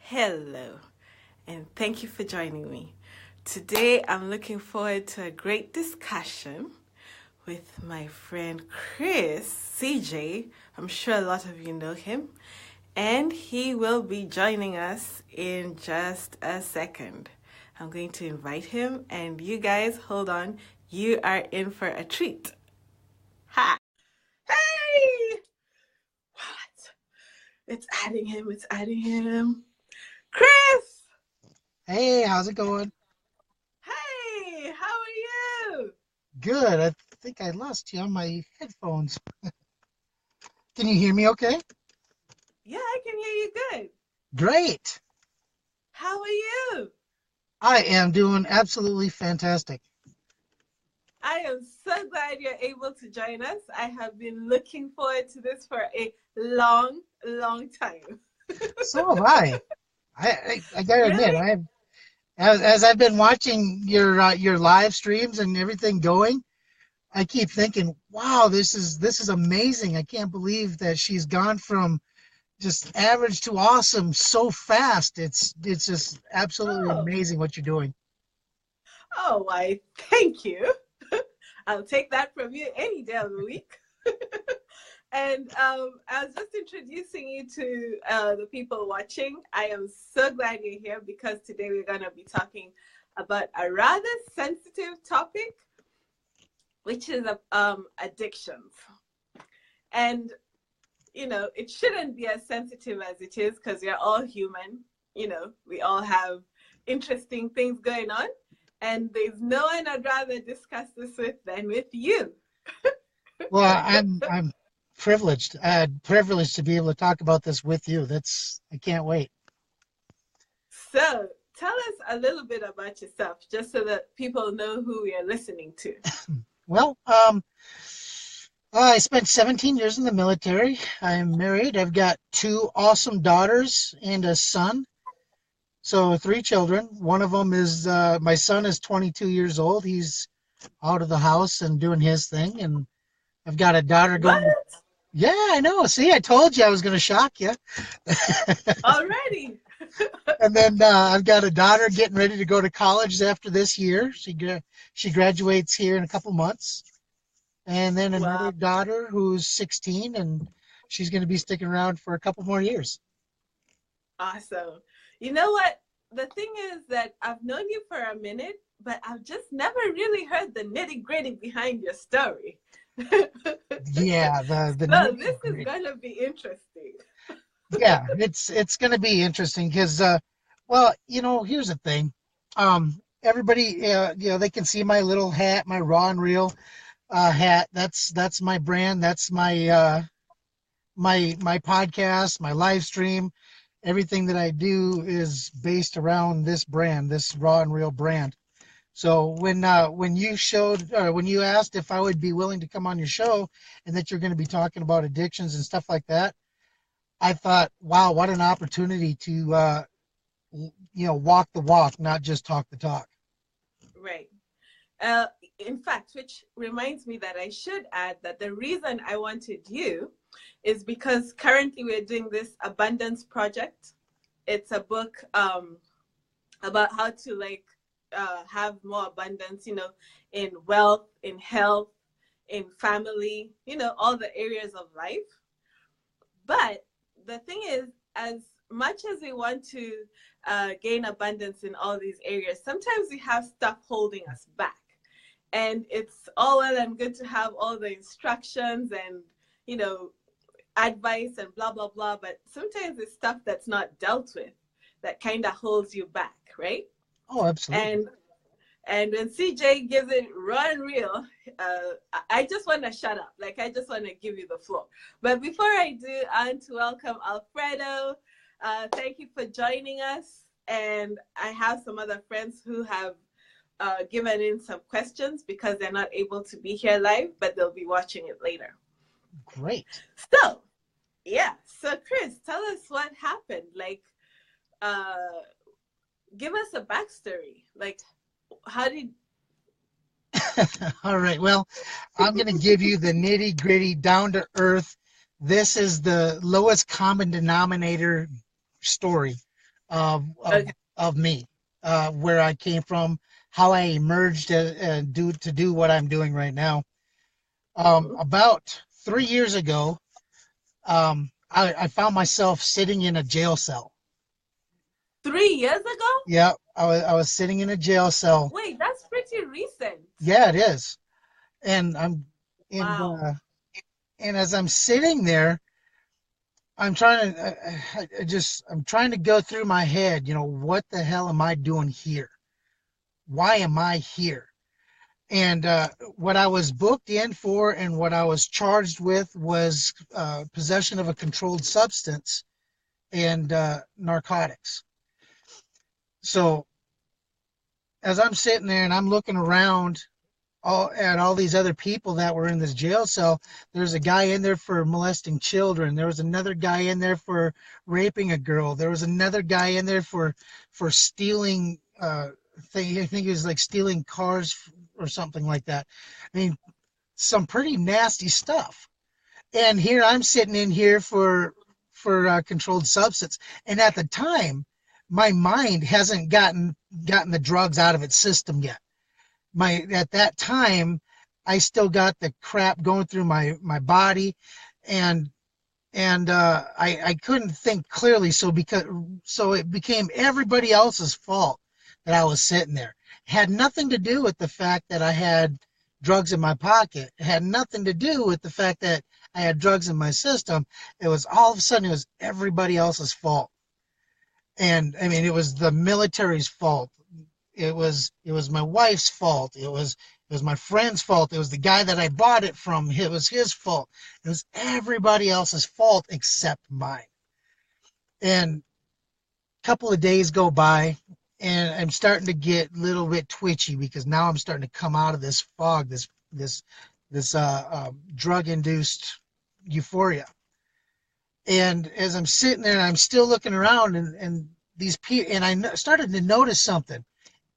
Hello, and thank you for joining me. Today, I'm looking forward to a great discussion with my friend Chris, CJ. I'm sure a lot of you know him, and he will be joining us in just a second. I'm going to invite him, and you guys, hold on. You are in for a treat. Ha! Hey! What? It's adding him. Chris! Hey, how's it going? Hey, how are you? Good. I think I lost you on my headphones. Can you hear me okay? Yeah, I can hear you good. Great. How are you? I am doing absolutely fantastic. I am so glad you're able to join us. I have been looking forward to this for a long time. So have I. I gotta admit, Really? as I've been watching your live streams and everything going, I keep thinking, wow, this is amazing. I can't believe that she's gone from just average to awesome so fast. It's just absolutely Oh, amazing what you're doing. oh, why, thank you. I'll take that from you any day of the week. And I was just introducing you to the people watching. I am so glad you're here because today we're going to be talking about a rather sensitive topic, which is addictions. And, it shouldn't be as sensitive as it is because we're all human. We all have interesting things going on. And there's no one I'd rather discuss this with than with you. Well, I'm privileged. Privileged to be able to talk about this with you. I can't wait. So tell us a little bit about yourself, just so that people know who we are listening to. Well, I spent 17 years in the military. I'm married. I've got two awesome daughters and a son. So three children. One of them is my son is 22 years old. He's out of the house and doing his thing. And I've got a daughter What? going. Yeah, I know. See, I told you I was going to shock you. Already? And then I've got a daughter getting ready to go to college after this year. She graduates here in a couple months. And then another Wow. daughter who's 16, and she's going to be sticking around for a couple more years. Awesome. You know what? The thing is that I've known you for a minute, but I've just never really heard the nitty gritty behind your story. So Yeah, the this nitty is gritty. going to be interesting. Yeah, it's going to be interesting because, well, here's the thing. Everybody, they can see my little hat, my raw and real hat. That's my brand. That's my podcast, my live stream. Everything that I do is based around this brand, this raw and real brand. So when you asked if I would be willing to come on your show and that you're going to be talking about addictions and stuff like that, I thought, wow, what an opportunity to walk the walk, not just talk the talk. Right. Uh, in fact, which reminds me that I should add that the reason I wanted you is because currently we're doing this abundance project. It's a book about how to have more abundance, in wealth, in health, in family, all the areas of life. But the thing is, as much as we want to gain abundance in all these areas, sometimes we have stuff holding us back. And it's all well and good to have all the instructions and, you know, advice and blah, blah, blah. But sometimes it's stuff that's not dealt with that kind of holds you back, right? Oh, absolutely. And and when CJ gives it raw and real, I just want to shut up. Like, I just want to give you the floor. But before I do, I want to welcome Alfredo. Thank you for joining us. And I have some other friends who have given in some questions because they're not able to be here live, but they'll be watching it later. Great. So, yeah. So, Chris, tell us what happened. Uh, give us a backstory. Like, how did All right. Well, I'm going to give you the nitty gritty, down to earth. This is the lowest common denominator story. of of, Okay. of me, where I came from, how I emerged to do what I'm doing right now. Mhm. About 3 years ago, I found myself sitting in a jail cell. 3 years ago? Yeah, I was sitting in a jail cell. Wait, that's pretty recent. Yeah, it is. And I'm and Wow. uh, and as I'm sitting there, I'm trying to I'm trying to go through my head, what the hell am I doing here? Why am I here? And what I was booked in for and what I was charged with was possession of a controlled substance and narcotics. So as I'm sitting there and I'm looking around at all these other people that were in this jail cell, there's a guy in there for molesting children. There was another guy in there for raping a girl. There was another guy in there for stealing. I think it was like stealing cars or something like that. I mean, some pretty nasty stuff. And here I'm sitting in here for controlled substance. And at the time, my mind hasn't gotten the drugs out of its system yet. My At that time, I still got the crap going through my body, and I couldn't think clearly. So it became everybody else's fault that I was sitting there. It had nothing to do with the fact that I had drugs in my pocket. It had nothing to do with the fact that I had drugs in my system. It was all of a sudden it was everybody else's fault. And I mean, it was the military's fault. It was my wife's fault. It was my friend's fault. It was the guy that I bought it from. It was his fault. It was everybody else's fault except mine. And a couple of days go by, and I'm starting to get a little bit twitchy because now I'm starting to come out of this fog, this drug-induced euphoria. And as I'm sitting there, and I'm still looking around, and these people, and I started to notice something.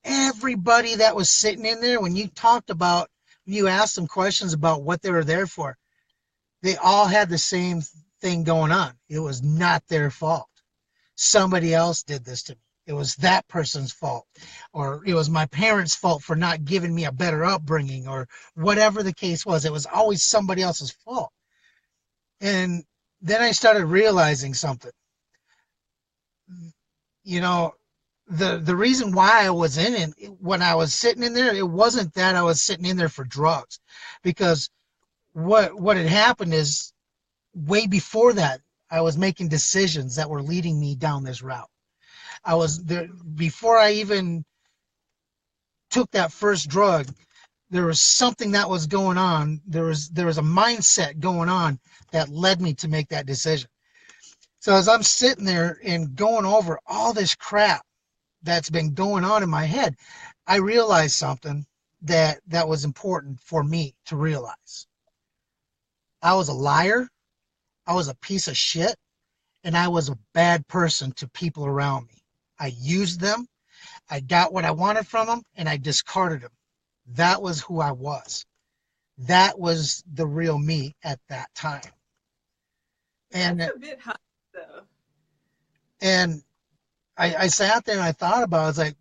Everybody that was sitting in there, when you asked them questions about what they were there for, they all had the same thing going on. It was not their fault. Somebody else did this to me. It was that person's fault. Or it was my parents' fault for not giving me a better upbringing, or whatever the case was. It was always somebody else's fault. And then I started realizing something. You know, the reason why I was in it when I was sitting in there, it wasn't that I was sitting in there for drugs, because what had happened is way before that I was making decisions that were leading me down this route. I was there before I even took that first drug. There was something that was going on. There was a mindset going on that led me to make that decision. So as I'm sitting there and going over all this crap that's been going on in my head, I realized something that was important for me to realize. I was a liar, I was a piece of shit, and I was a bad person to people around me. I used them, I got what I wanted from them, and I discarded them. That was who I was. That was the real me at that time. That's And a bit hard, though. and I sat there and I thought about it. I was like,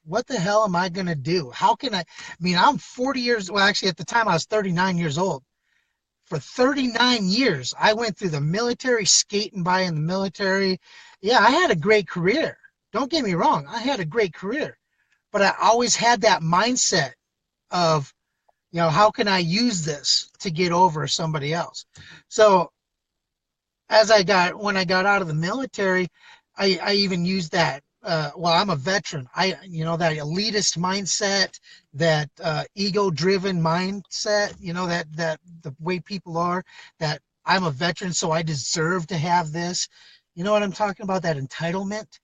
what the hell am I going to do? How can I mean, I'm 40 years, well, actually, at the time I was 39 years old. For 39 years, I went through the military, skating by in the military. Yeah, I had a great career. Don't get me wrong. I had a great career. But I always had that mindset of, how can I use this to get over somebody else? So when I got out of the military, I even used that. Well, I'm a veteran. That elitist mindset, that ego-driven mindset, that the way people are, that I'm a veteran, so I deserve to have this. You know what I'm talking about? That entitlement.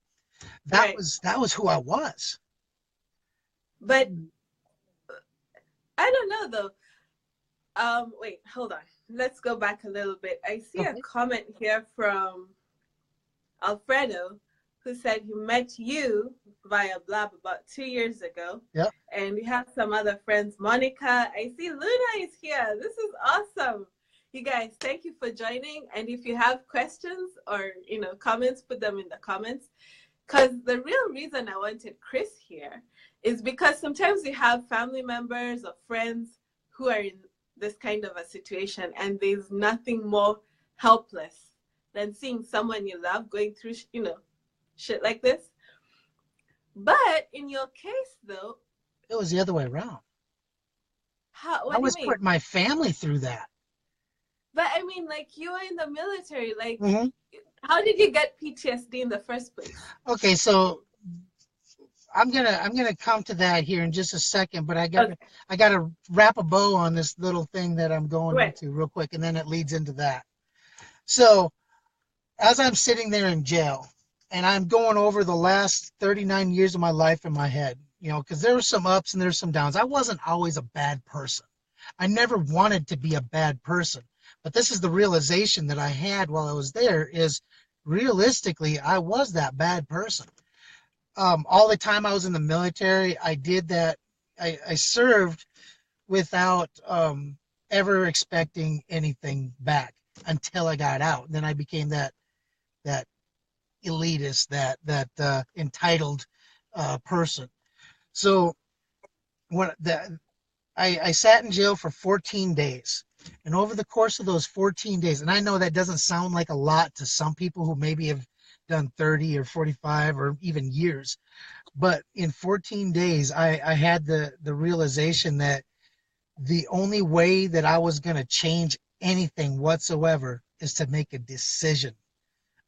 That Right. was that was who I was. But I don't know though. Wait, hold on. Let's go back a little bit. I see a Okay. comment here from Alfredo, who said he met you via Blab about 2 years ago. Yeah. And we have some other friends. Monica, I see Luna is here. This is awesome. You guys, thank you for joining. And if you have questions or comments, put them in the comments. Because the real reason I wanted Chris here is because sometimes we have family members or friends who are in this kind of a situation, and there's nothing more helpless than seeing someone you love going through, shit like this. But in your case, though, It was the other way around. I what do you was mean? putting my family through that. But I mean, like, you were in the military. Like, Mm-hmm. how did you get PTSD in the first place? Okay, so I'm gonna come to that here in just a second, but Okay, I gotta wrap a bow on this little thing that I'm going right. into real quick, and then it leads into that. So as I'm sitting there in jail, and I'm going over the last 39 years of my life in my head, because there were some ups and there's some downs. I wasn't always a bad person. I never wanted to be a bad person. But this is the realization that I had while I was there is realistically, I was that bad person. All the time I was in the military, I did that. I served without ever expecting anything back until I got out. Then I became that elitist, that entitled person. So what that I sat in jail for 14 days. And over the course of those 14 days, and I know that doesn't sound like a lot to some people who maybe have done 30 or 45 or even years, but in 14 days, I had the realization that the only way that I was going to change anything whatsoever is to make a decision.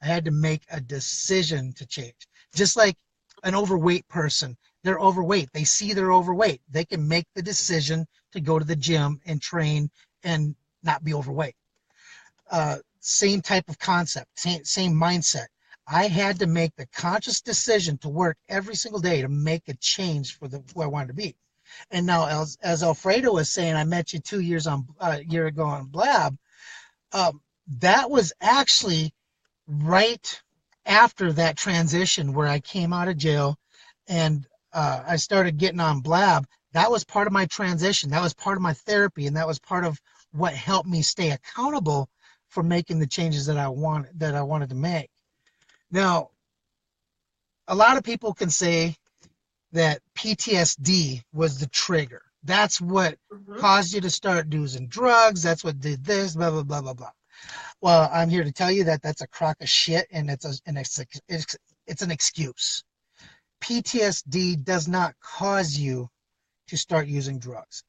I had to make a decision to change. Just like an overweight person, they're overweight. They see they're overweight. They can make the decision to go to the gym and train and not be overweight. Same type of concept, same mindset. I had to make the conscious decision to work every single day to make a change for who I wanted to be. And now, as Alfredo was saying, I met you 2 years on year ago on Blab. That was actually right after that transition where I came out of jail and I started getting on Blab. That was part of my transition. That was part of my therapy, and that was part of what helped me stay accountable for making the changes that I wanted to make. Now, a lot of people can say that PTSD was the trigger. That's what Mm-hmm. caused you to start using drugs. That's what did this, blah, blah, blah, blah, blah. Well, I'm here to tell you that that's a crock of shit, and it's an excuse. PTSD does not cause you to start using drugs.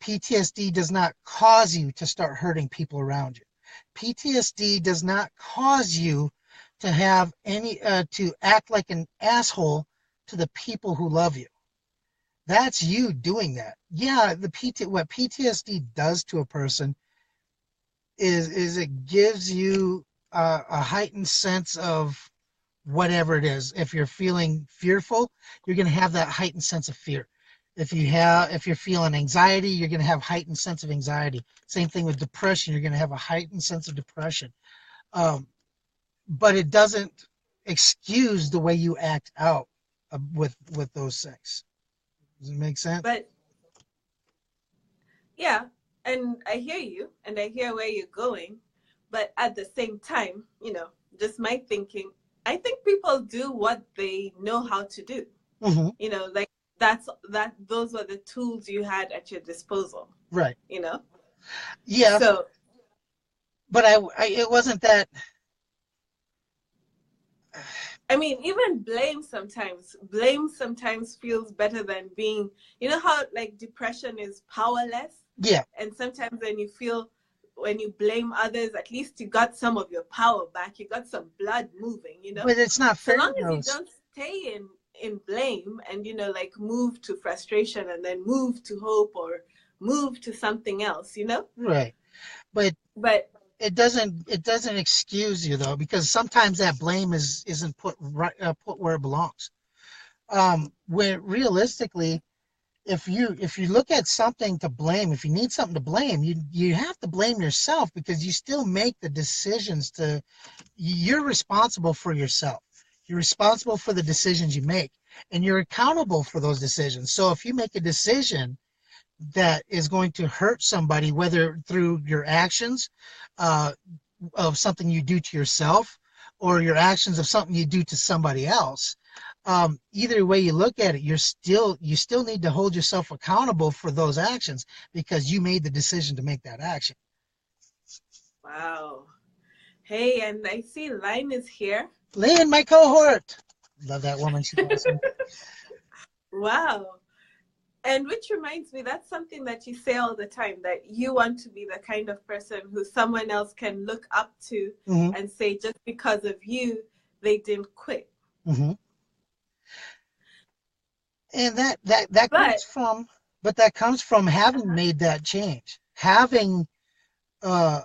PTSD does not cause you to start hurting people around you. PTSD does not cause you to have to act like an asshole to the people who love you. That's you doing that. Yeah, what PTSD does to a person is it gives you a heightened sense of whatever it is. If you're feeling fearful, you're going to have that heightened sense of fear. If you're feeling anxiety, you're going to have heightened sense of anxiety. Same thing with depression. You're going to have a heightened sense of depression. But it doesn't excuse the way you act out with those things. Does it make sense? But yeah, and I hear you, and I hear where you're going. But at the same time, just my thinking, I think people do what they know how to do. Mm-hmm. Like those were the tools you had at your disposal. Right. Yeah. So, but it wasn't that. I mean, even blame sometimes feels better than being, how like depression is powerless. Yeah. And sometimes when you blame others, at least you got some of your power back. You got some blood moving, But it's not fair. So long as you don't stay in blame and, like move to frustration and then move to hope or move to something else, Right. But it doesn't excuse you though, because sometimes that blame isn't put where it belongs. Where realistically, if you look at something to blame, if you need something to blame, you have to blame yourself, because you still make the decisions you're responsible for yourself. You're responsible for the decisions you make, and you're accountable for those decisions. So if you make a decision that is going to hurt somebody, whether through your actions of something you do to yourself or your actions of something you do to somebody else, Either way you look at it, you still need to hold yourself accountable for those actions because you made the decision to make that action. Wow. Hey, and I see Line is here. Lynn, my cohort. Love that woman. She's awesome. Wow. And which reminds me, that's something that you say all the time, that you want to be the kind of person who someone else can look up to Mm-hmm. and say, just because of you, they didn't quit. Mm-hmm. And that But comes from, but that comes from having made that change, having uh,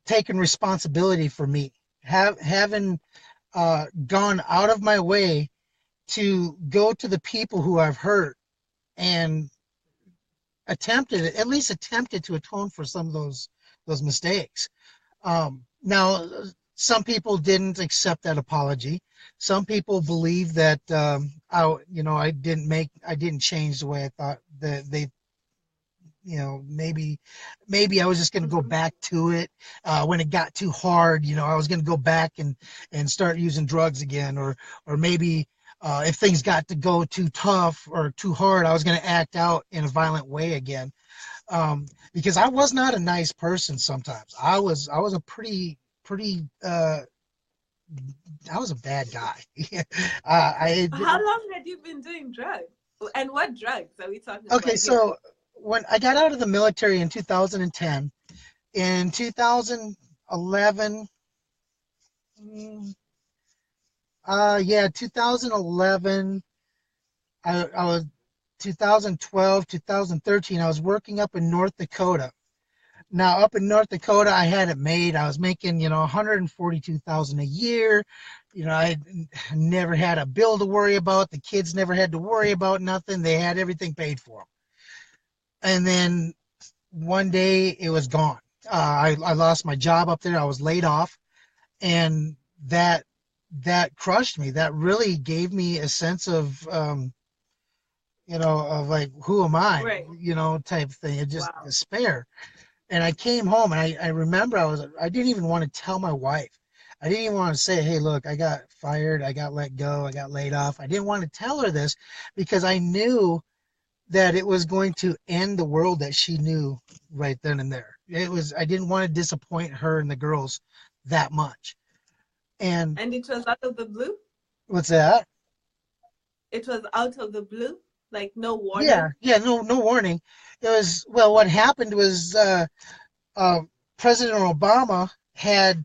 taken responsibility for me, having gone out of my way to go to the people who I've hurt and at least attempted to atone for some of those mistakes. Now, some people didn't accept that apology. Some people believe that I didn't change the way I thought that they, maybe I was just going to go mhm, back to it when it got too hard. I was going to go back and start using drugs again, or maybe if things got to go too tough or too hard, I was going to act out in a violent way again. Because I was not a nice person sometimes. I was a pretty I was a bad guy. I how long had you been doing drugs? And what drugs are we talking Okay, about here? so when I got out of the military in 2010, in 2011, mm, yeah, 2011, I was 2012, 2013, I was working up in North Dakota. Now, up in North Dakota, I had it made. I was making, 142,000 a year. I never had a bill to worry about. The kids never had to worry about nothing. They had everything paid for them. And then one day it was gone. I lost my job up there. I was laid off, and that crushed me. That really gave me a sense of, of like, who am I, Right. type thing. It just Wow. despair. And I came home, and I remember I didn't even want to tell my wife. I didn't even want to say, hey, look, I got fired, I got let go, I got laid off. I didn't want to tell her this because I knew that it was going to end the world that she knew right then and there. I didn't want to disappoint her and the girls that much. And And it was out of the blue? what's that? It was out of the blue? Like no Yeah, warning? yeah, no warning. It was, well, what happened was uh, President Obama had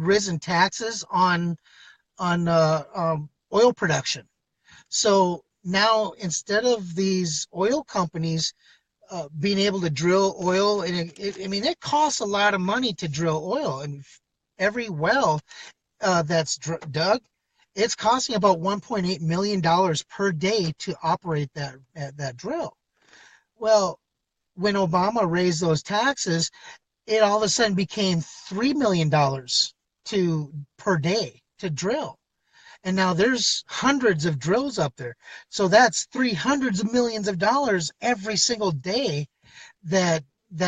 risen taxes on oil production. So now instead of these oil companies being able to drill oil, and I mean it costs a lot of money to drill oil, and every well that's dug, it's costing about $1.8 million per day to operate that drill. Well, when Obama raised those taxes, it all of a sudden became $3 million to per day to drill. And now there's hundreds of drills up there. So that's 300 millions of dollars every single day that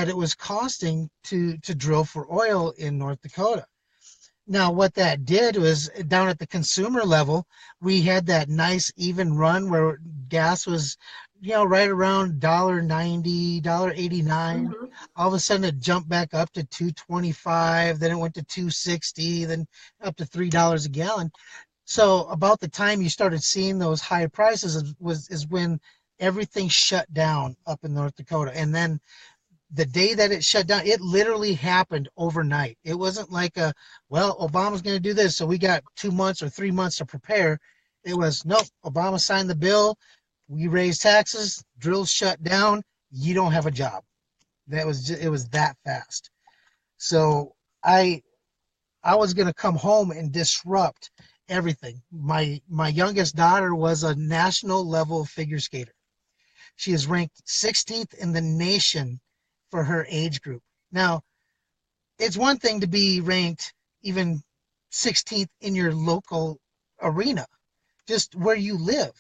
it was costing to drill for oil in North Dakota. Now, what that did was down at the consumer level, we had that nice even run where gas was, right around $1.90, $1.89. Mm-hmm. All of a sudden, it jumped back up to 2.25. Then it went to 2.60. Then up to $3 a gallon. So about the time you started seeing those high prices is when everything shut down up in North Dakota. And then the day that it shut down, it literally happened overnight. It wasn't like well, Obama's going to do this, so we got 2 months or 3 months to prepare. It was, nope, Obama signed the bill. We raised taxes, drills shut down. You don't have a job. It was that fast. So I was going to come home and disrupt everything. My youngest daughter was a national level figure skater. She is ranked 16th in the nation for her age group. Now, it's one thing to be ranked even 16th in your local arena, just where you live.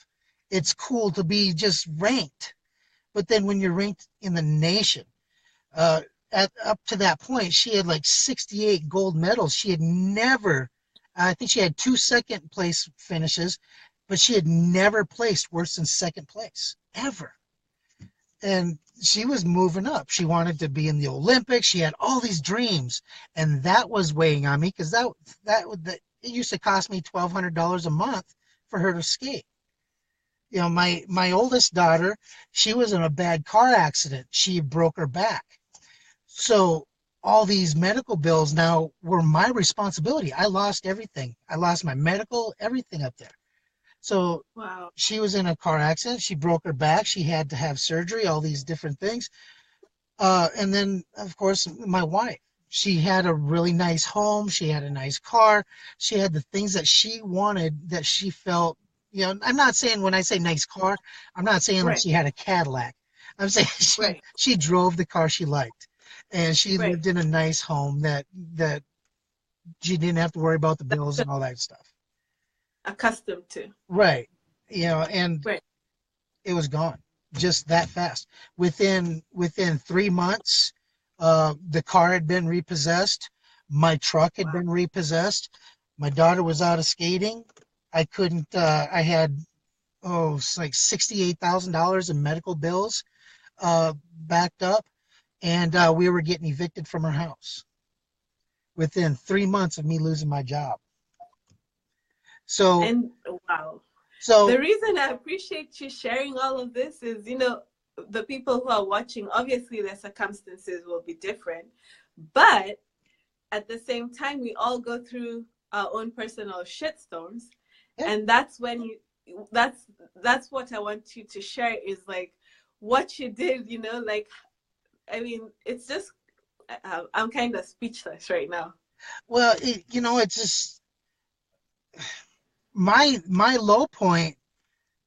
It's cool to be just ranked. But then when you're ranked in the nation, uh, up to that point, she had like 68 gold medals. She had never, I think she had 2 second place finishes, but she had never placed worse than second place, ever. And she was moving up. She wanted to be in the Olympics. She had all these dreams, and that was weighing on me because that it used to cost me $1,200 a month for her to skate. You know, my oldest daughter, she was in a bad car accident. She broke her back. So all these medical bills now were my responsibility. I lost everything. I lost my medical, everything up there. So Wow. she was in a car accident. She broke her back. She had to have surgery, all these different things. And then, of course, my wife. She had a really nice home. She had a nice car. She had the things that she wanted that she felt, you know, I'm not saying when I say nice car, I'm not saying like Right. she had a Cadillac. I'm saying Right. she drove the car she liked. And she Right. lived in a nice home that she didn't have to worry about the bills and all that stuff. Accustomed to. Right. You know, and Right. it was gone just that fast. Within 3 months, the car had been repossessed. My truck had Wow. been repossessed. My daughter was out of skating. I couldn't. I had it's like $68,000 in medical bills backed up, and we were getting evicted from our house within 3 months of me losing my job. So And wow. The so reason I appreciate you sharing all of this is, the people who are watching, obviously their circumstances will be different, but at the same time, we all go through our own personal shitstorms. yeah, And that's when that's what I want you to share is like what you did, like, I mean, it's just, I'm kind of speechless right now. well, it's just my low point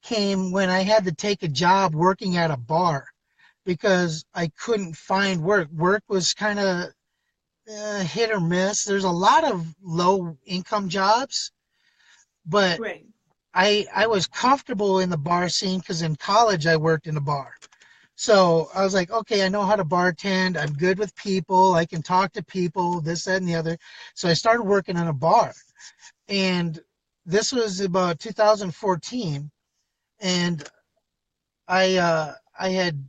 came when I had to take a job working at a bar because I couldn't find work. Work was kind of hit or miss. There's a lot of low income jobs, but Right. I was comfortable in the bar scene because in college I worked in a bar. So I was like, okay, I know how to bartend. I'm good with people. I can talk to people, this, that, and the other. So I started working in a bar. And this was about 2014. And I had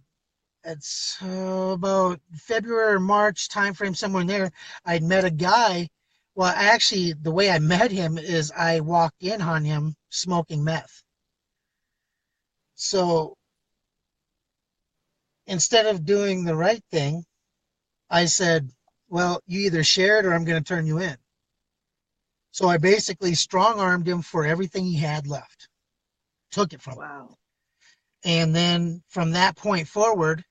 it's about February or March timeframe, somewhere in there. I'd met a guy. Well, actually, the way I met him is I walked in on him smoking meth. So instead of doing the right thing, I said, well, you either share it or I'm going to turn you in. So I basically strong armed him for everything he had left, took it from him. Wow. And then from that point forward,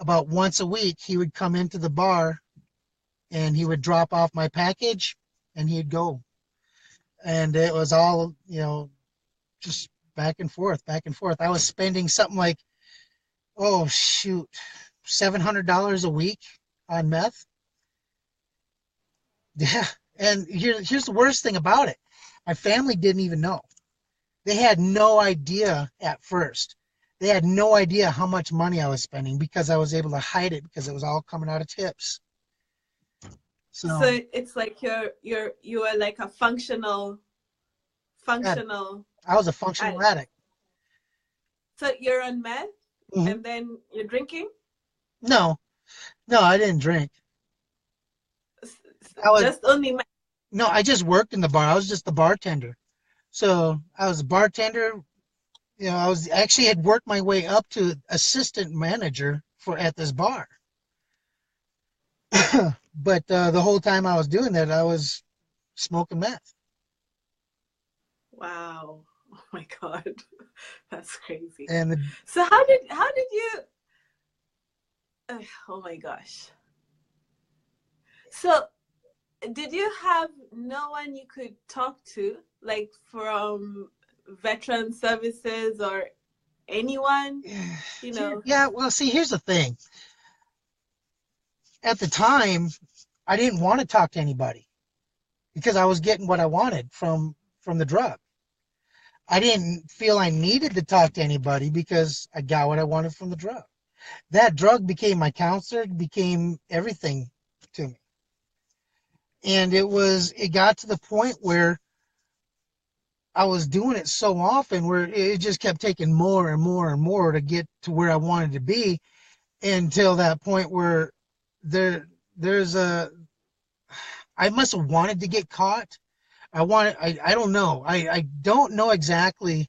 about once a week, he would come into the bar and he would drop off my package and he'd go. And it was all, just back and forth, back and forth. I was spending something like, oh, shoot, $700 a week on meth. Yeah. And here's the worst thing about it. My family didn't even know. They had no idea at first. They had no idea how much money I was spending because I was able to hide it because it was all coming out of tips. So So it's like you are like a functional yeah, functional I was a functional addict. addict. So you're on meth Hmm. and then you're drinking? No, no, I didn't drink. I was Just only meth. no, I just worked in the bar. I was just the bartender. So I was a bartender. I was actually had worked my way up to assistant manager for at this bar. But the whole time I was doing that, I was smoking meth. Wow. Oh my God. That's crazy. And So how did you oh my gosh. So did you have no one you could talk to, like from veteran services or anyone, you know? yeah, well, see, here's the thing. At the time, I didn't want to talk to anybody because I was getting what I wanted from the drug. I didn't feel I needed to talk to anybody because I got what I wanted from the drug. That drug became my counselor, became everything to me. And it got to the point where I was doing it so often where it just kept taking more and more and more to get to where I wanted to be, until that point where there's a I must have wanted to get caught. I don't know. I don't know exactly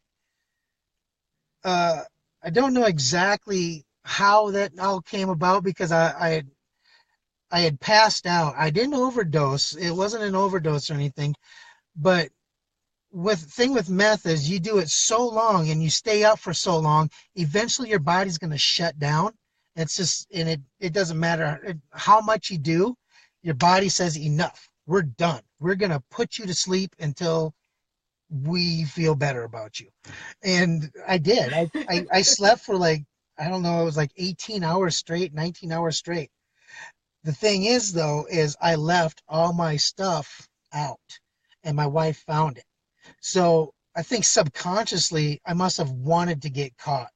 uh I don't know exactly how that all came about, because I had passed out. I didn't overdose. It wasn't an overdose or anything, but with meth is you do it so long and you stay up for so long, eventually your body's going to shut down. It's just, and it doesn't matter how much you do, your body says enough. We're done. We're going to put you to sleep until we feel better about you. And I did. I slept for like, I don't know, it was like 18 hours straight, 19 hours straight. The thing is, though, is I left all my stuff out and my wife found it. So I think subconsciously I must have wanted to get caught,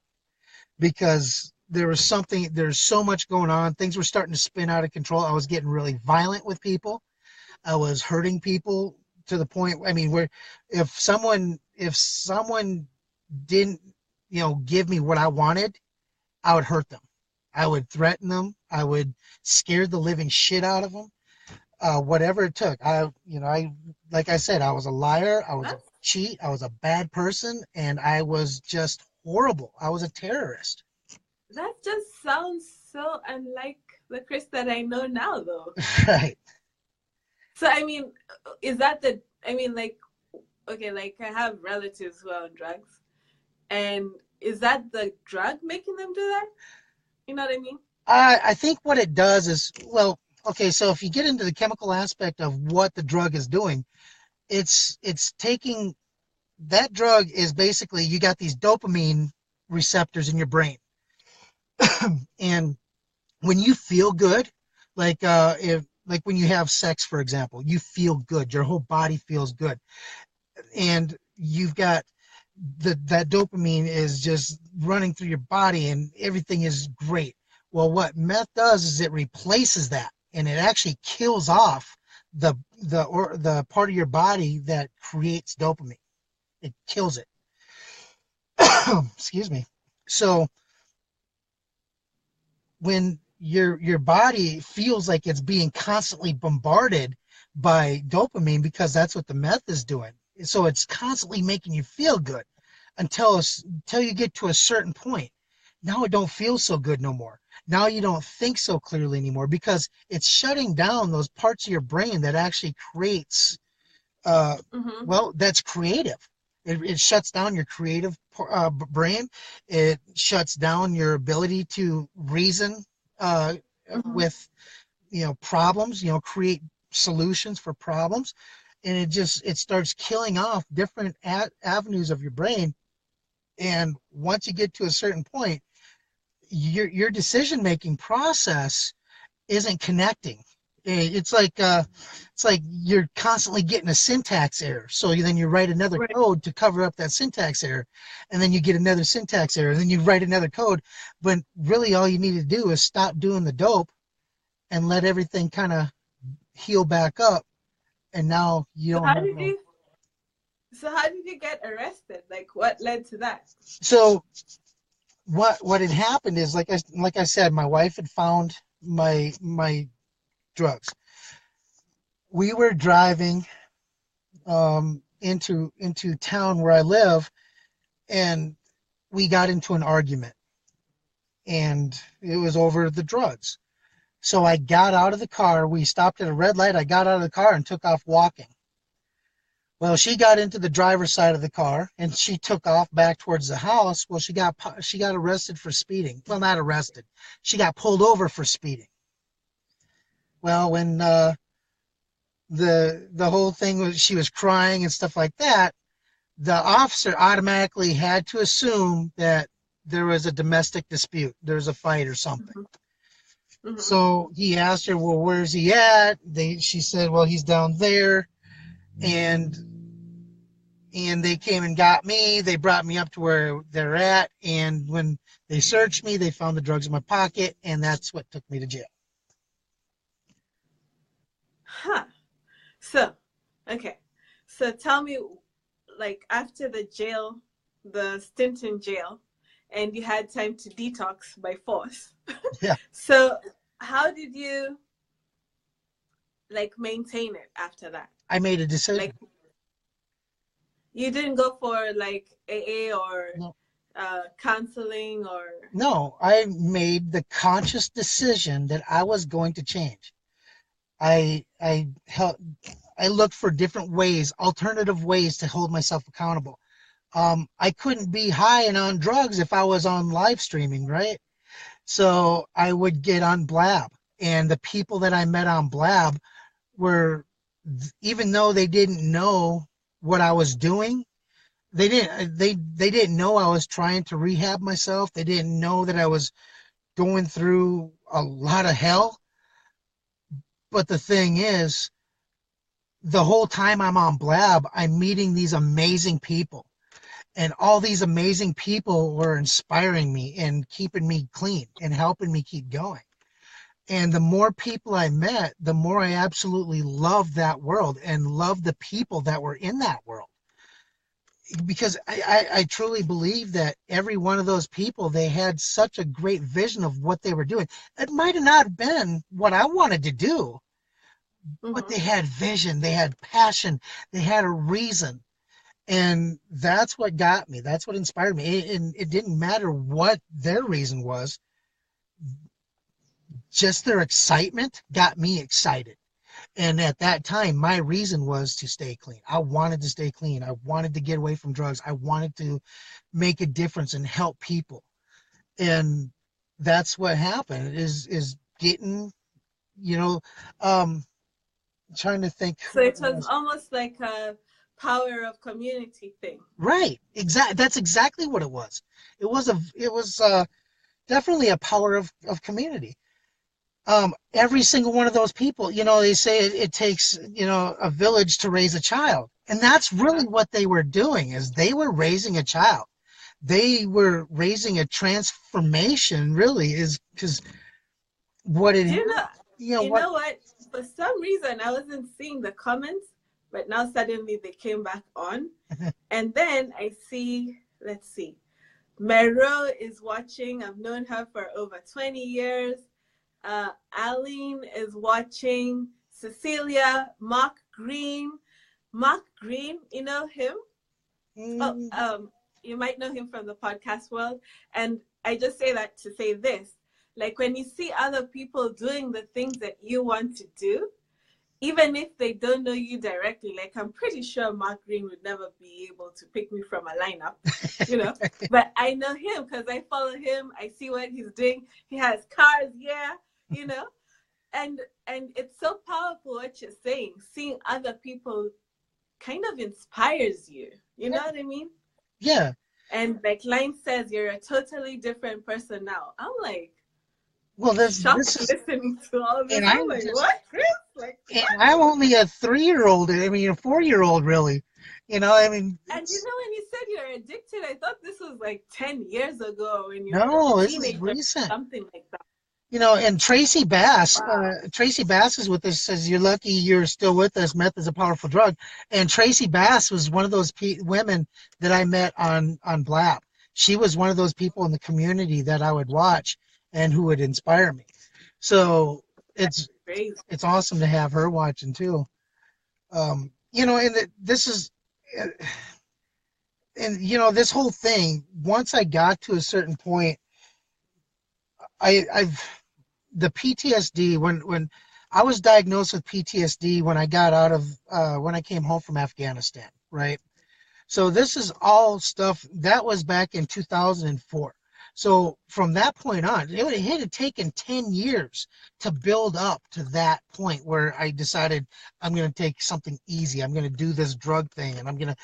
because there's so much going on. Things were starting to spin out of control. I was getting really violent with people. I was hurting people to the point, I mean, where if someone didn't, give me what I wanted, I would hurt them. I would threaten them. I would scare the living shit out of them. Whatever it took. Like I said, I was a liar. I was a That's cheat. I was a bad person, and I was just horrible. I was a terrorist. that just sounds so unlike the Chris that I know now, though. Right. So I mean, is that the? I mean, like, okay, like I have relatives who are on drugs, and is that the drug making them do that? You know what I mean? I think what it does is, well, okay, so if you get into the chemical aspect of what the drug is doing, it's taking that drug is basically, you got these dopamine receptors in your brain. And when you feel good, if like when you have sex, for example, you feel good, your whole body feels good, and you've got that dopamine is just running through your body and everything is great. Well, what meth does is it replaces that, and it actually kills off the part of your body that creates dopamine. It kills it. Excuse me. So when your body feels like it's being constantly bombarded by dopamine, because that's what the meth is doing. So it's constantly making you feel good until you get to a certain point. Now it don't feel so good no more. Now you don't think so clearly anymore, because it's shutting down those parts of your brain that actually creates uh, Mm-hmm. well, that's creative. It shuts down your creative brain. It shuts down your ability to reason uh, Mm-hmm. with problems. Create solutions for problems, and it starts killing off different avenues of your brain. And once you get to a certain point, your decision making process isn't connecting. It's like you're constantly getting a syntax error. So then you write another Right. code to cover up that syntax error, and then you get another syntax error, and then you write another code. But really, all you need to do is stop doing the dope and let everything kind of heal back up. And now you So don't how have did no. you? So how did you get arrested? Like, what led to that? So what had happened is, like I said, my wife had found my drugs. We were driving into town where I live, and we got into an argument, and it was over the drugs. So I got out of the car. We stopped at a red light. I got out of the car and took off walking. Well, she got into the driver's side of the car and she took off back towards the house. Well, she got arrested for speeding. Well, not arrested. She got pulled over for speeding. Well, when the whole thing was, she was crying and stuff like that, the officer automatically had to assume that there was a domestic dispute. There was a fight or something. Mm-hmm. Mm-hmm. So he asked her, well, where's he at? She said, well, he's down there. And they came and got me. They brought me up to where they're at. And when they searched me, they found the drugs in my pocket. And that's what took me to jail. Huh. So, okay. So tell me, like after the stint in jail, and you had time to detox by force. Yeah. So how did you like maintain it after that? I made a Like decision. you didn't go for like AA or No, counseling or no, I made the conscious decision that I was going to change. I looked for different ways, alternative ways to hold myself accountable. I couldn't be high and on drugs if I was on live streaming, right? So I would get on Blab, and the people that I met on Blab were, even though they didn't know what I was doing, they didn't know I was trying to rehab myself. They didn't know that I was going through a lot of hell. But the thing is, the whole time I'm on Blab, I'm meeting these amazing people. And all these amazing people were inspiring me and keeping me clean and helping me keep going. And the more people I met, the more I absolutely loved that world and loved the people that were in that world. Because I truly believe that every one of those people, they had such a great vision of what they were doing. It might have not been what I wanted to do, but mm-hmm. they had vision, they had passion, they had a reason. And that's what got me. That's what inspired me. And it didn't matter what their reason was, just their excitement got me excited. And at that time, my reason was to stay clean. I wanted to stay clean. I wanted to get away from drugs. I wanted to make a difference and help people. And that's what happened is getting, you know, um, trying to think So what it it was was. almost like a power of community thing. Right. Exactly. That's exactly what it was. It was definitely a power of community. Every single one of those people, they say it takes, a village to raise a child. And that's Uh-huh. really what they were doing, is they were raising a child. They were raising a transformation, really, is because what it, Do you know? You what, know what? For some reason, I wasn't seeing the comments, but now suddenly they came back on, and then I see. Let's see. Mero is watching. I've known her for over 20 years. Aline is watching. Cecilia, Mark Green. Mark Green, you know him? Oh, mm, you might know him from the podcast world. And I just say that to say this. Like when you see other people doing the things that you want to do, even if they don't know you directly, like I'm pretty sure Mark Green would never be able to pick me from a lineup, you know. But I know him because I follow him. I see what he's doing. He has cars, yeah, you know. And it's so powerful what you're saying. Seeing other people kind of inspires you. You know what I mean? yeah. And like Line says, you're a totally different person now. I'm like Well, this shocked is, listening to all and this. I'm I'm like, just, what, Chris? Like, and what? I'm only a 3-year old. I mean, a 4-year old, really. I mean, And you it's, know, when you said you're addicted, I thought this was like 10 years ago when you were a no, this is teenager, recent. something like that. And Wow. Tracy Bass is with us, says, "You're lucky you're still with us. Meth is a powerful drug." And Tracy Bass was one of those women that I met on Blap. She was one of those people in the community that I would watch and who would inspire me. So it's Crazy. it's awesome to have her watching too. And this is, uh, and this whole thing. Once I got to a certain point, I've the PTSD, when I was diagnosed with PTSD when I got out of when I came home from Afghanistan, right? So this is all stuff that was back in 2004. So from that point on, it had taken 10 years to build up to that point where I decided I'm going to take something easy. I'm going to do this drug thing, and I'm going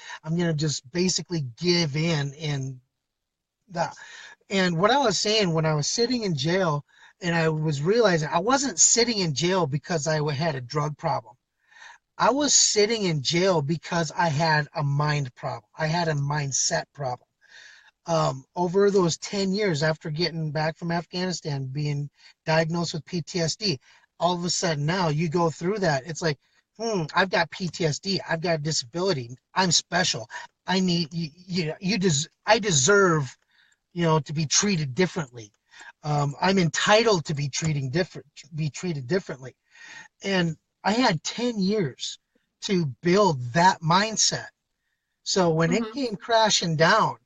to just basically give in that. And what I was saying, when I was sitting in jail and I was realizing I wasn't sitting in jail because I had a drug problem. I was sitting in jail because I had a mind problem. I had a mindset problem. Over those 10 years after getting back from Afghanistan, being diagnosed with PTSD, all of a sudden now you go through that. It's like, I've got PTSD. I've got a disability. I'm special. I need I deserve, to be treated differently. I'm entitled to be treated differently. And I had 10 years to build that mindset. So when it Mm-hmm. came crashing down,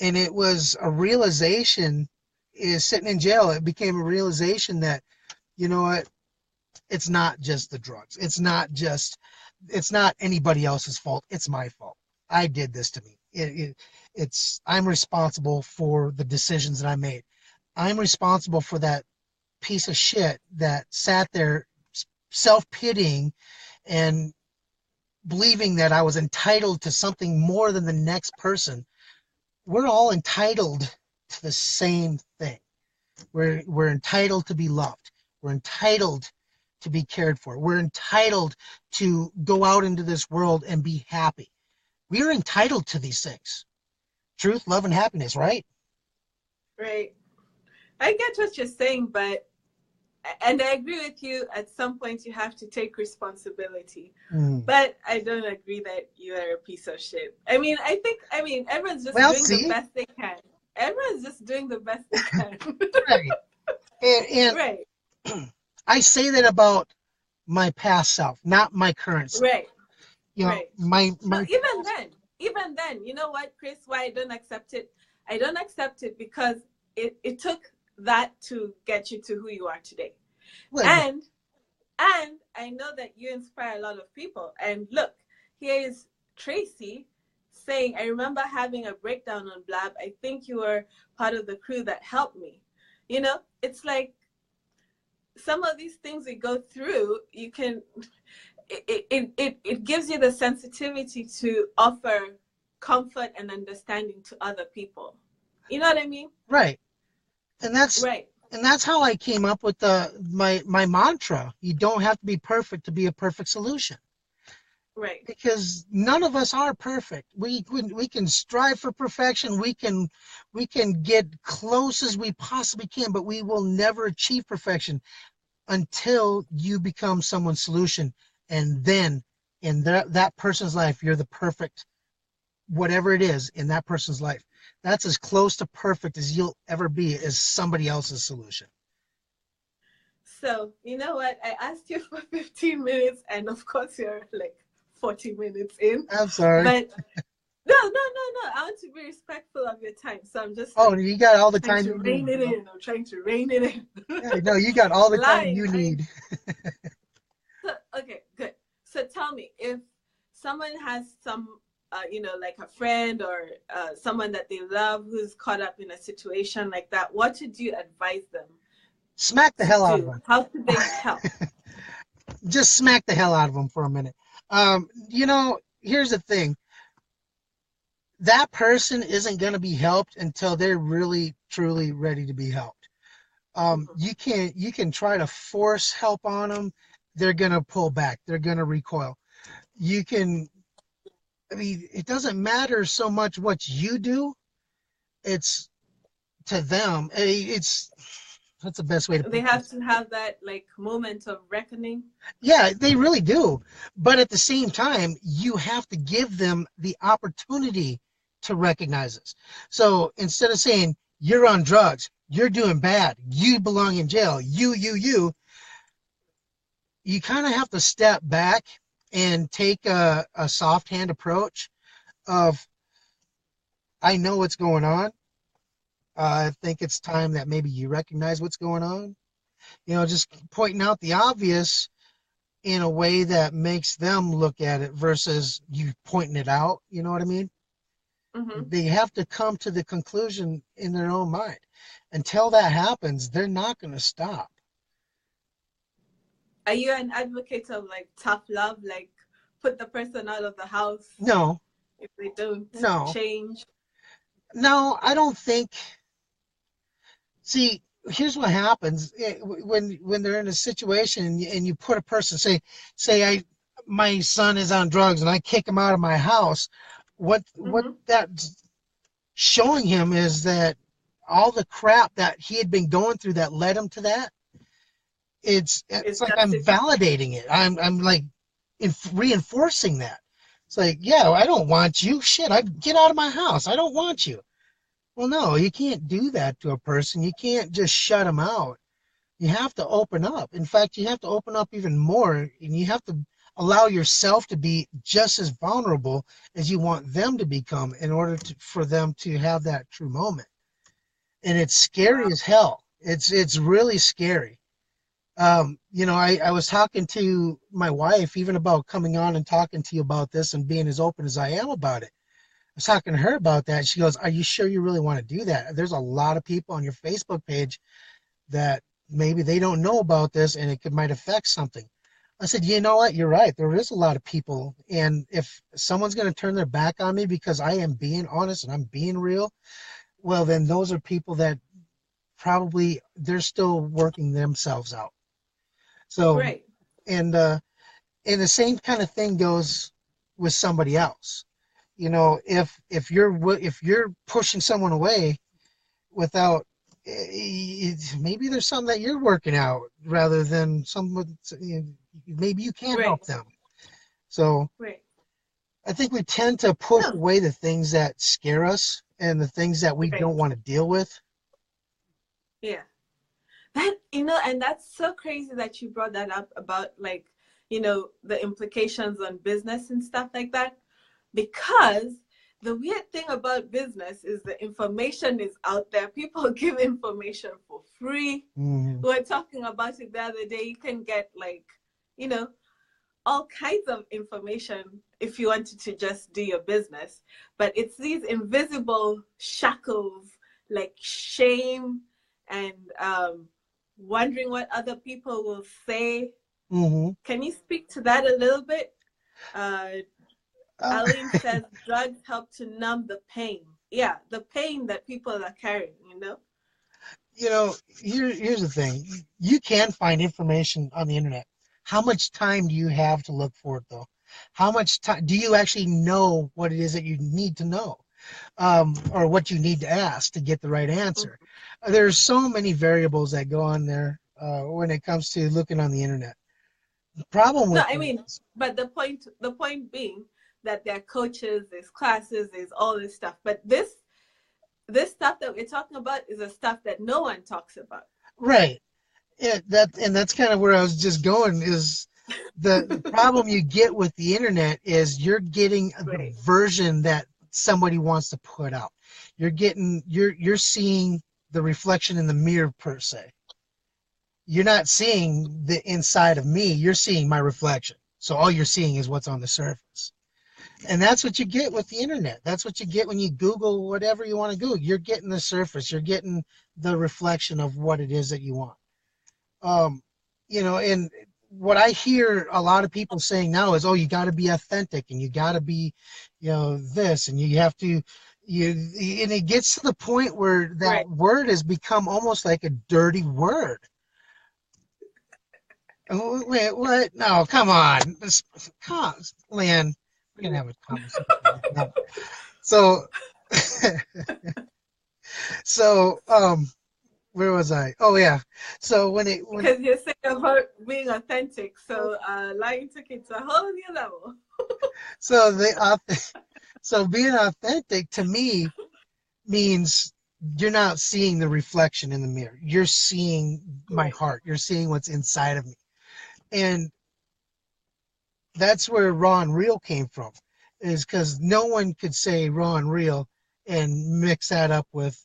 and it was a realization, is sitting in jail, it became a realization that, you know what, it's not just the drugs. It's not anybody else's fault. It's my fault. I did this to me. I'm responsible for the decisions that I made. I'm responsible for that piece of shit that sat there self-pitying and believing that I was entitled to something more than the next person. We're all entitled to the same thing. We're entitled to be loved. We're entitled to be cared for. We're entitled to go out into this world and be happy. We are entitled to these things. Truth, love, and happiness, right? Right. I get what you're saying, and I agree with you. At some point, you have to take responsibility. But I don't agree that you are a piece of shit. I mean, everyone's just Well, doing the see, best they can. Everyone's just doing the best they can. right. And Right. I say that about my past self, not my current self. Right. Right. No, My even then, you know what, Chris, why I don't accept it? I don't accept it because it took that to get you to who you are today. well, And I know that you inspire a lot of people. And look, here is Tracy saying, I remember having a breakdown on Blab. I think you were part of the crew that helped me. It's like some of these things we go through, it gives you the sensitivity to offer comfort and understanding to other people. You know what I mean? right. And that's Right. and that's how I came up with my mantra. You don't have to be perfect to be a perfect solution. Right. Because none of us are perfect. We can strive for perfection. We can get close as we possibly can, but we will never achieve perfection until you become someone's solution. And then in that person's life, you're the perfect whatever it is in that person's life. That's as close to perfect as you'll ever be as somebody else's solution. So, you know what? I asked you for 15 minutes, and of course, you're like 40 minutes in. I'm sorry. But no, no, no, no. I want to be respectful of your time. So I'm just Oh, like you got all the trying time to you rein need. it in. I'm trying to rein it in. Yeah, no, you got all the time Lying. you need. So, okay, good. So tell me, if someone has like a friend or someone that they love who's caught up in a situation like that, what would you advise them Smack the to hell out of do? them. How could they help? Just smack the hell out of them for a minute. Here's the thing. That person isn't going to be helped until they're really, truly ready to be helped. You can try to force help on them. They're going to pull back. They're going to recoil. You can, it doesn't matter so much what you do. It's to them. That's the best way to They put have this. to have that like moment of reckoning. Yeah, they really do. But at the same time, you have to give them the opportunity to recognize this. So instead of saying, you're on drugs, you're doing bad, you belong in jail, you kind of have to step back and take a soft hand approach of, I know what's going on. I think it's time that maybe you recognize what's going on. Just pointing out the obvious in a way that makes them look at it versus you pointing it out. You know what I mean? Mm-hmm. They have to come to the conclusion in their own mind. Until that happens, they're not going to stop. Are you an advocate of like tough love, like put the person out of the house No, if they don't no, change? no, I don't think. See, here's what happens when they're in a situation and you put a person, my son is on drugs and I kick him out of my house. What Mm-hmm. that's showing him is that all the crap that he had been going through that led him to that, it's It's like I'm justified. validating it. I'm like, reinforcing that. It's like, yeah, I don't want you. Shit, I get out of my house. I don't want you. Well, no, you can't do that to a person. You can't just shut them out. You have to open up. In fact, you have to open up even more, and you have to allow yourself to be just as vulnerable as you want them to become in order for them to have that true moment. And it's scary Wow. as hell. It's really scary. I was talking to my wife even about coming on and talking to you about this and being as open as I am about it. I was talking to her about that. She goes, "Are you sure you really want to do that? There's a lot of people on your Facebook page that maybe they don't know about this and might affect something." I said, "You know what? You're right. There is a lot of people. And if someone's going to turn their back on me because I am being honest and I'm being real, well, then those are people that probably they're still working themselves out." So, Right. and, and the same kind of thing goes with somebody else. If you're pushing someone away without maybe there's something that you're working out rather than someone, maybe you can Right. help them. So Right. I think we tend to push No. away the things that scare us and the things that we Right. don't want to deal with. Yeah. That, and that's so crazy that you brought that up about, like, the implications on business and stuff like that. Because the weird thing about business is the information is out there. People give information for free. Mm-hmm. We were talking about it the other day. You can get, like, you know, all kinds of information if you wanted to just do your business. But it's these invisible shackles, like shame and wondering what other people will say. Mm-hmm. Can you speak to that a little bit? Uh, Uh, Aline says drugs help to numb the pain. Yeah, the pain that people are carrying. you know, here's the thing. You can find information on the internet. How much time do you have to look for it, though? How much time do you actually know what it is that you need to know, or what you need to ask to get the right answer? There's so many variables that go on there when it comes to looking on the internet. The problem No, with I it mean, but the point being that there are coaches, there's classes, there's all this stuff. But this stuff that we're talking about is a stuff that no one talks about. right. That's kind of where I was just going is the problem you get with the internet is you're getting the Right, version that somebody wants to put out. You're seeing the reflection in the mirror per se. You're not seeing the inside of me. You're seeing my reflection. So all you're seeing is what's on the surface. And that's what you get with the internet. That's what you get when you Google whatever you want to Google. You're getting the surface. You're getting the reflection of what it is that you want. And what I hear a lot of people saying now is, oh, you got to be authentic and you got to be, this, and you have to, and it gets to the point where that right. word has become almost like a dirty word. Oh, wait, what? No, come on. Come on, Lynn. We're going to have a conversation right now. So, so, where was I? Oh, yeah. So when Because you're saying about being authentic, so lying took it to a whole new level. so so being authentic to me means you're not seeing the reflection in the mirror. You're seeing my Right, heart. You're seeing what's inside of me. And that's where raw and real came from, is because no one could say raw and real and mix that up with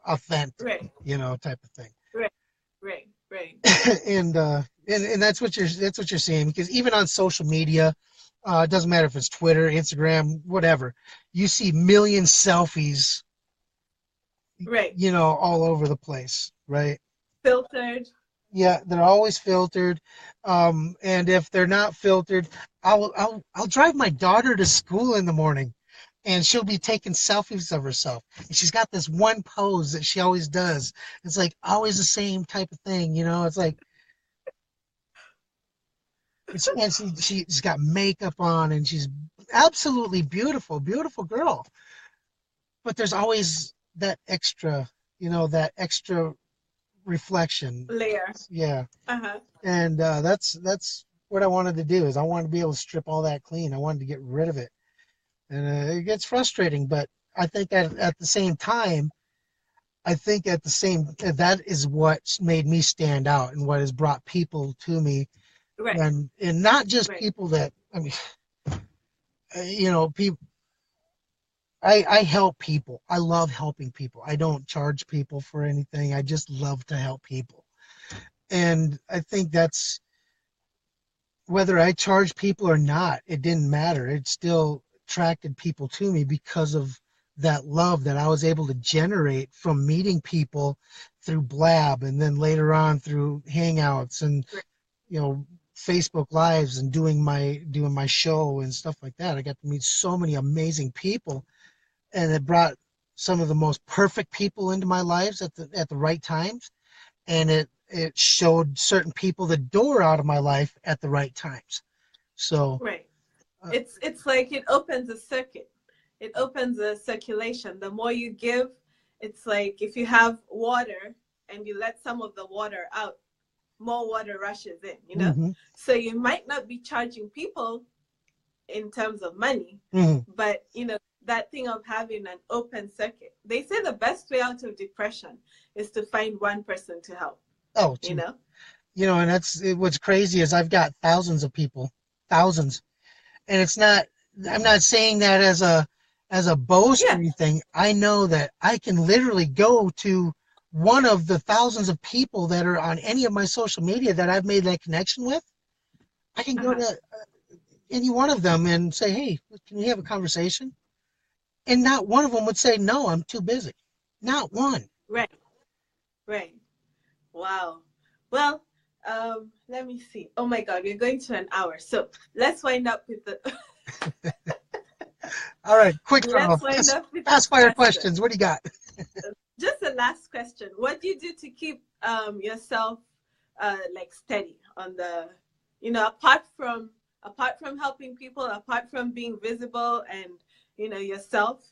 authentic, right, type of thing. right, right, right, And that's what you're seeing, because even on social media, it doesn't matter if it's Twitter, Instagram, whatever, you see million selfies, right. all over the place, right? Filtered. Yeah, they're always filtered. And if they're not filtered, I'll drive my daughter to school in the morning, and she'll be taking selfies of herself. And she's got this one pose that she always does. It's like always the same type of thing. It's like, she's got makeup on, and she's absolutely beautiful, beautiful girl. But there's always that extra reflection. layer. Yeah. Uh-huh. And that's what I wanted to do is I wanted to be able to strip all that clean. I wanted to get rid of it. And it gets frustrating, but I think at the same time, I think at the same that is what's made me stand out and what has brought people to me, Right. and not just Right. people that I mean, people. I help people. I love helping people. I don't charge people for anything. I just love to help people. And I think that's whether I charge people or not, it didn't matter. It still attracted people to me because of that love that I was able to generate from meeting people through Blab and then later on through Hangouts and Right. you know Facebook Lives and doing my show and stuff like that. I got to meet so many amazing people, and it brought some of the most perfect people into my lives at the right times, and it showed certain people the door out of my life at the right times. So Right. uh, It's like it opens a circuit. It opens a circulation. The more you give, it's like if you have water and you let some of the water out, more water rushes in, you know? hmm So you might not be charging people in terms of money, hmm but that thing of having an open circuit. They say the best way out of depression is to find one person to help, oh you gee. know? And what's crazy is I've got thousands of people, thousands, and it's not. I'm not saying that as a boast or Yeah. anything. I know that I can literally go to one of the thousands of people that are on any of my social media that I've made that connection with. I can go Uh-huh. to any one of them and say, "Hey, can we have a conversation?" And not one of them would say, "No, I'm too busy." Not one. Right. Right. Wow. Well, let me see. Oh my God, we're going to an hour. So let's wind up with the All right, quick let's draw. wind Just up with fast this fire question. questions. What do you got? Just the last question. What do you do to keep yourself like steady on the apart from helping people, apart from being visible and yourself,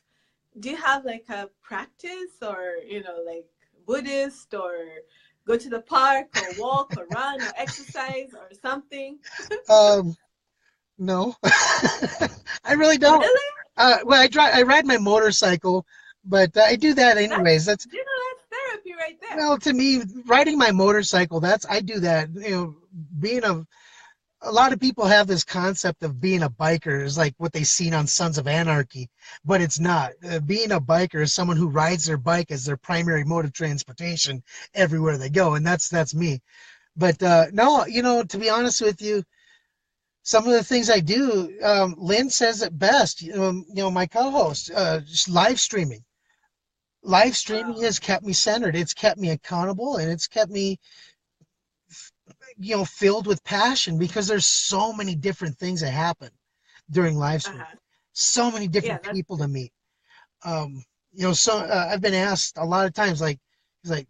do you have like a practice or like Buddhist or go to the park or walk or run or exercise or something? Um, no, I really don't. Really? Well, I ride my motorcycle, but I do that That's anyways. That's that's therapy right there. well, to me, riding my motorcycle. I do that. Being a lot of people have this concept of being a biker is like what they seen on Sons of Anarchy, but it's not. Being a biker is someone who rides their bike as their primary mode of transportation everywhere they go, and that's me. But no, to be honest with you, some of the things I do, Lynn says it best. My co-host, just live streaming. Live streaming Wow. has kept me centered. It's kept me accountable, and it's kept me, filled with passion because there's so many different things that happen during live stream. Uh-huh. So many Yeah, different that's people true. to meet. So I've been asked a lot of times, like, he's like,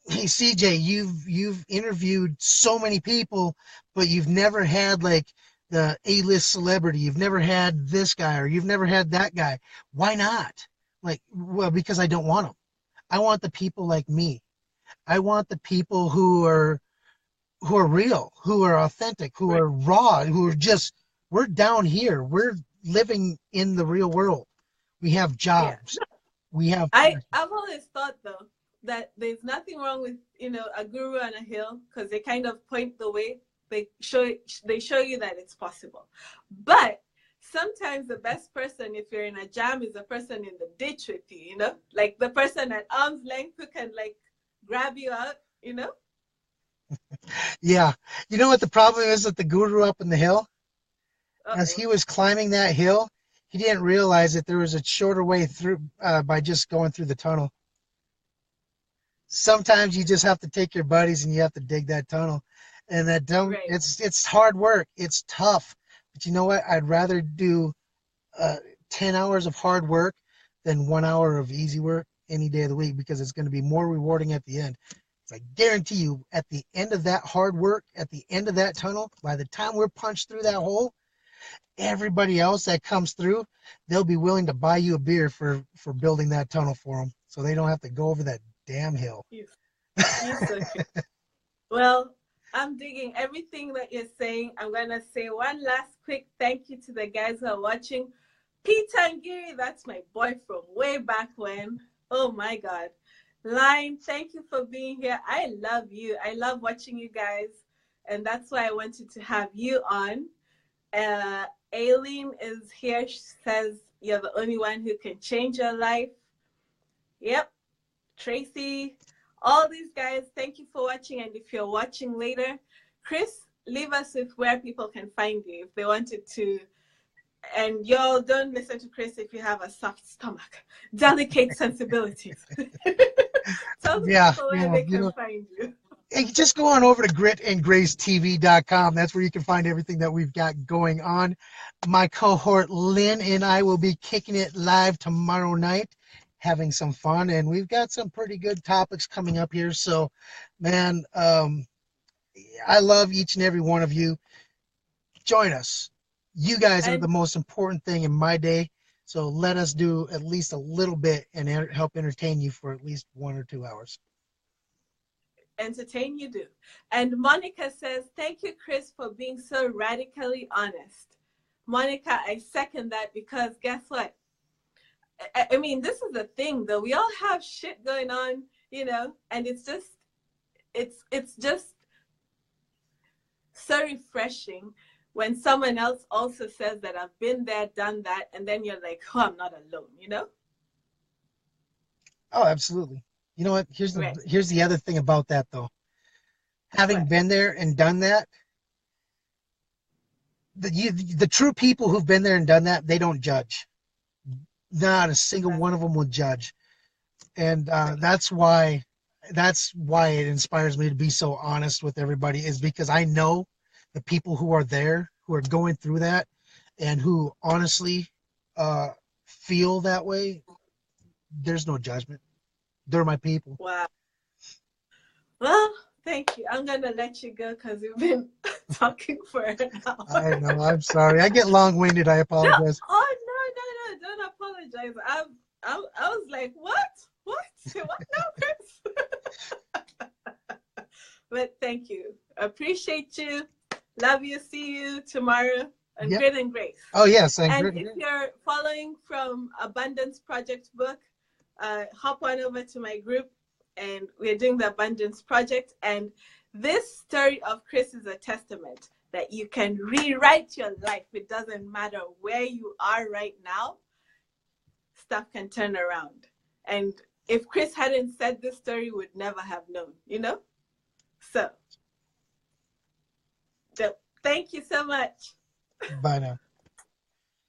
"Hey CJ, you've interviewed so many people, but you've never had like the A-list celebrity. You've never had this guy, or you've never had that guy. Why not?" Like, well, because I don't want them. I want the people like me. I want the people who are real, who are authentic, who Right. are raw, who are just, we're down here. We're living in the real world. We have Yeah. jobs. We have I've always thought though that there's nothing wrong with a guru on a hill because they kind of point the way. They show you that it's possible, but sometimes the best person if you're in a jam is the person in the ditch with you. Like the person at arm's length who can like grab you out. Yeah. You know what the problem is with the guru up in the hill? As Uh-oh. he was climbing that hill, he didn't realize that there was a shorter way through by just going through the tunnel. Sometimes you just have to take your buddies and you have to dig that tunnel. And that don't Right. it's hard work. It's tough. But you know what? I'd rather do uh, 10 hours of hard work than 1 hour of easy work any day of the week because it's going to be more rewarding at the end. So I guarantee you, at the end of that hard work, at the end of that tunnel, by the time we're punched through that hole, everybody else that comes through, they'll be willing to buy you a beer for building that tunnel for them, so they don't have to go over that damn hill. Yes. You're so crazy. Well, I'm digging everything that you're saying. I'm going to say one last quick thank you to the guys who are watching. Peter and Giri, that's my boy from way back when. Oh my God. Line, thank you for being here. I love you. I love watching you guys. And that's why I wanted to have you on. Aileen is here. She says, you're the only one who can change your life. Yep. Tracy, all these guys, thank you for watching. And if you're watching later, Chris, leave us with where people can find you if they wanted to. And y'all don't listen to Chris if you have a soft stomach, delicate sensibilities. Tell the Yeah, people where they can find you. hey, just go on over to gritandgracetv.com. That's where you can find everything that we've got going on. My cohort Lynn and I will be kicking it live tomorrow night, having some fun, and we've got some pretty good topics coming up here. So, man, I love each and every one of you. Join us. You guys are the And most important thing in my day. So let us do at least a little bit and help entertain you for at least 1 or 2 hours. entertain you do. And Monica says, thank you, Chris, for being so radically honest. Monica, I second that because guess what? I mean, this is the thing though. We all have shit going on, and it's just so refreshing when someone else also says that I've been there, done that, and then you're like, oh, I'm not alone. Oh, absolutely. You know what? Right. Here's the other thing about that though. Having What? been there and done that, the true people who've been there and done that, they don't judge. Not a single That's one of them will judge, and right. that's why it inspires me to be so honest with everybody. Is because I know the people who are there, who are going through that, and who honestly uh, feel that way. There's no judgment. They're my people. Wow. Well, thank you. I'm gonna let you go because we've been talking for an I hour. know. I'm sorry. I get long-winded. I No, apologize. oh no, don't apologize. I was like, what? What? What now, Chris? But thank you. Appreciate you. Love you. See you tomorrow on Yep. Grit and Grace. Oh yes, I And agree. if you're following from Abundance Project book, hop on over to my group and we're doing the Abundance Project. And this story of Chris is a testament that you can rewrite your life. It doesn't matter where you are right now, stuff can turn around. And if Chris hadn't said this story, we would never have known. So, thank you so much. Bye now.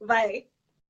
Bye.